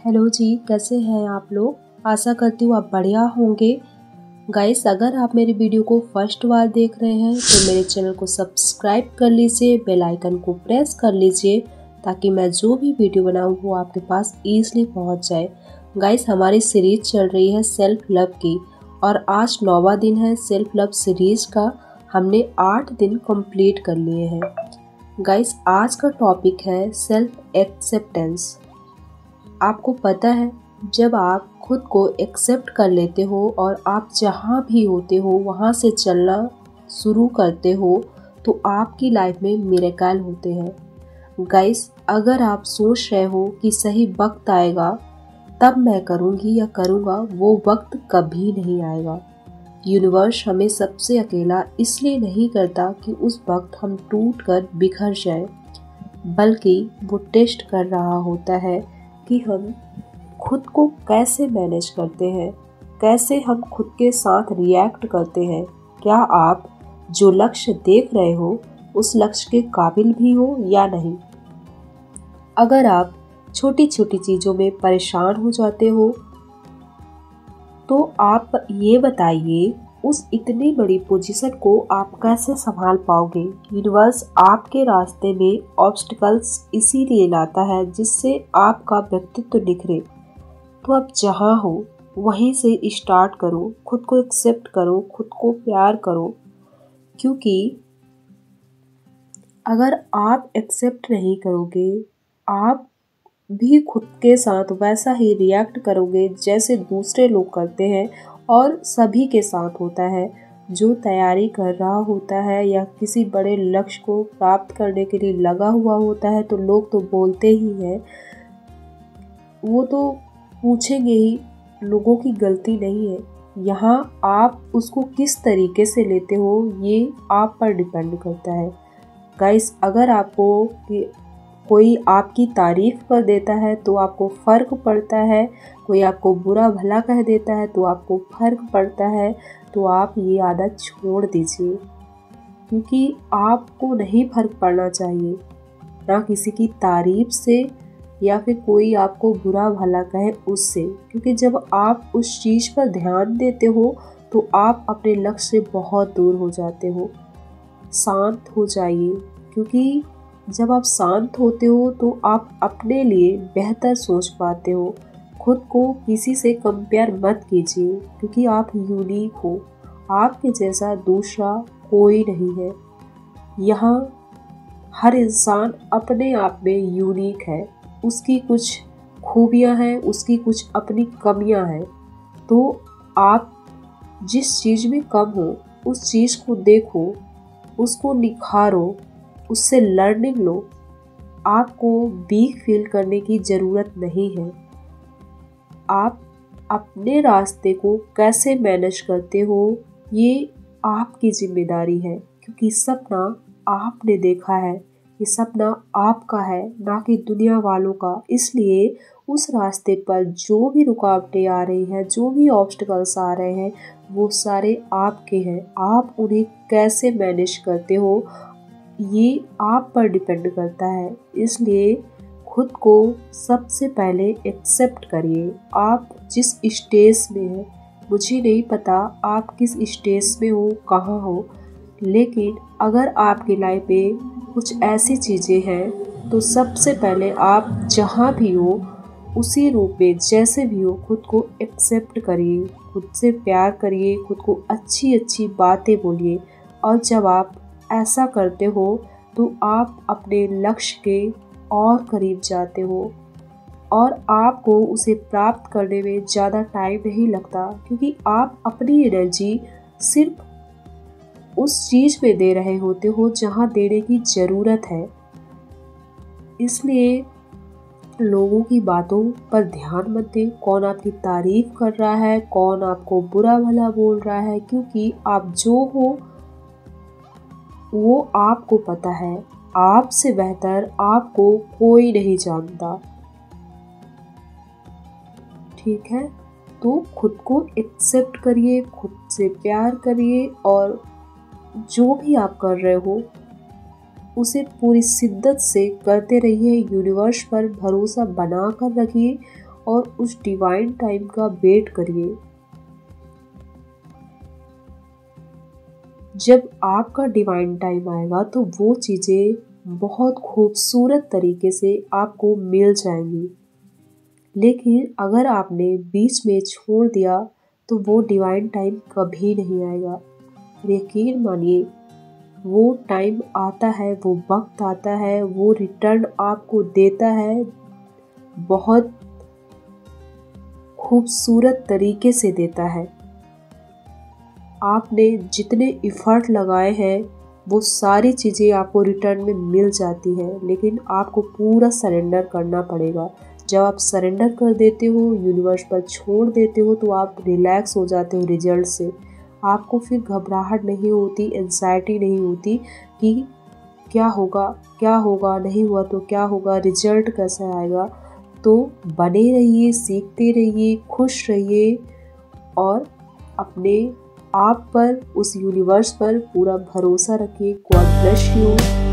Hello जी, कैसे हैं आप लोग। आशा करती हूँ आप बढ़िया होंगे। गाइस, अगर आप मेरी वीडियो को फर्स्ट बार देख रहे हैं तो मेरे चैनल को सब्सक्राइब कर लीजिए, बेल आइकन को प्रेस कर लीजिए ताकि मैं जो भी वीडियो बनाऊँ वो आपके पास ईजिली पहुँच जाए। गाइस, हमारी सीरीज चल रही है सेल्फ लव की और आज 9वां दिन है सेल्फ लव सीरीज का। हमने 8 दिन कंप्लीट कर लिए हैं। गाइस, आज का टॉपिक है सेल्फ एक्सेप्टेंस। आपको पता है, जब आप खुद को एक्सेप्ट कर लेते हो और आप जहाँ भी होते हो वहाँ से चलना शुरू करते हो तो आपकी लाइफ में मिरेकल होते हैं। गाइस, अगर आप सोच रहे हो कि सही वक्त आएगा तब मैं करूँगी या करूँगा, वो वक्त कभी नहीं आएगा। यूनिवर्स हमें सबसे अकेला इसलिए नहीं करता कि उस वक्त हम टूट कर बिखर जाए, बल्कि वो टेस्ट कर रहा होता है कि हम खुद को कैसे मैनेज करते हैं, कैसे हम खुद के साथ रिएक्ट करते हैं। क्या आप जो लक्ष्य देख रहे हो उस लक्ष्य के काबिल भी हो या नहीं। अगर आप छोटी छोटी चीज़ों में परेशान हो जाते हो तो आप ये बताइए उस इतनी बड़ी पोजीशन को आप कैसे संभाल पाओगे। यूनिवर्स आपके रास्ते में ऑब्स्टिकल्स इसीलिए लाता है जिससे आपका व्यक्तित्व निखरे। तो आप जहाँ हो वहीं से स्टार्ट करो, खुद को एक्सेप्ट करो, खुद को प्यार करो। क्योंकि अगर आप एक्सेप्ट नहीं करोगे, आप भी खुद के साथ वैसा ही रिएक्ट करोगे जैसे दूसरे लोग करते हैं और सभी के साथ होता है। जो तैयारी कर रहा होता है या किसी बड़े लक्ष्य को प्राप्त करने के लिए लगा हुआ होता है तो लोग तो बोलते ही हैं, वो तो पूछेंगे ही, लोगों की गलती नहीं है। यहाँ आप उसको किस तरीके से लेते हो ये आप पर डिपेंड करता है। गाइस, अगर आपको कोई आपकी तारीफ कर देता है तो आपको फ़र्क पड़ता है, कोई आपको बुरा भला कह देता है तो आपको फ़र्क पड़ता है, तो आप ये आदत छोड़ दीजिए। क्योंकि आपको नहीं फ़र्क पड़ना चाहिए, ना किसी की तारीफ से या फिर कोई आपको बुरा भला कहे उससे। क्योंकि जब आप उस चीज़ पर ध्यान देते हो तो आप अपने लक्ष्य से बहुत दूर हो जाते हो। शांत हो जाइए, क्योंकि जब आप शांत होते हो तो आप अपने लिए बेहतर सोच पाते हो। खुद को किसी से कंपेयर मत कीजिए, क्योंकि आप यूनिक हो। आपके जैसा दूसरा कोई नहीं है। यहाँ हर इंसान अपने आप में यूनिक है, उसकी कुछ खूबियाँ हैं, उसकी कुछ अपनी कमियाँ हैं। तो आप जिस चीज़ में कम हो उस चीज़ को देखो, उसको निखारो, उससे लर्निंग लो। आपको वीक फील करने की ज़रूरत नहीं है। आप अपने रास्ते को कैसे मैनेज करते हो ये आपकी जिम्मेदारी है, क्योंकि सपना आपने देखा है, ये सपना आपका है, ना कि दुनिया वालों का। इसलिए उस रास्ते पर जो भी रुकावटें आ रही हैं, जो भी ऑब्स्टिकल्स आ रहे हैं, वो सारे आपके हैं। आप उन्हें कैसे मैनेज करते हो ये आप पर डिपेंड करता है। इसलिए खुद को सबसे पहले एक्सेप्ट करिए। आप जिस स्टेज में हैं, मुझे नहीं पता आप किस स्टेज में हो, कहाँ हो, लेकिन अगर आपकी लाइफ में कुछ ऐसी चीज़ें हैं तो सबसे पहले आप जहाँ भी हो उसी रूप में जैसे भी हो खुद को एक्सेप्ट करिए, खुद से प्यार करिए, खुद को अच्छी अच्छी बातें बोलिए। और जब आप ऐसा करते हो तो आप अपने लक्ष्य के और करीब जाते हो और आपको उसे प्राप्त करने में ज़्यादा टाइम नहीं लगता, क्योंकि आप अपनी एनर्जी सिर्फ उस चीज़ में दे रहे होते हो जहाँ देने की ज़रूरत है। इसलिए लोगों की बातों पर ध्यान मत दें, कौन आपकी तारीफ कर रहा है, कौन आपको बुरा भला बोल रहा है, क्योंकि आप जो हो वो आपको पता है। आपसे बेहतर आपको कोई नहीं जानता। ठीक है, तो खुद को एक्सेप्ट करिए, खुद से प्यार करिए और जो भी आप कर रहे हो उसे पूरी शिद्दत से करते रहिए। यूनिवर्स पर भरोसा बना कर रखिए और उस डिवाइन टाइम का वेट करिए। जब आपका डिवाइन टाइम आएगा तो वो चीज़ें बहुत खूबसूरत तरीके से आपको मिल जाएंगी। लेकिन अगर आपने बीच में छोड़ दिया तो वो डिवाइन टाइम कभी नहीं आएगा। यकीन मानिए, वो टाइम आता है, वो वक्त आता है, वो रिटर्न आपको देता है, बहुत खूबसूरत तरीके से देता है। आपने जितने इफ़र्ट लगाए हैं वो सारी चीज़ें आपको रिटर्न में मिल जाती हैं, लेकिन आपको पूरा सरेंडर करना पड़ेगा। जब आप सरेंडर कर देते हो, यूनिवर्स पर छोड़ देते हो, तो आप रिलैक्स हो जाते हो रिजल्ट से। आपको फिर घबराहट नहीं होती, एंजाइटी नहीं होती कि क्या होगा, नहीं हुआ तो क्या होगा, रिजल्ट कैसा आएगा। तो बने रहिए, सीखते रहिए, खुश रहिए और अपने आप पर, उस यूनिवर्स पर पूरा भरोसा रखिए। God bless you.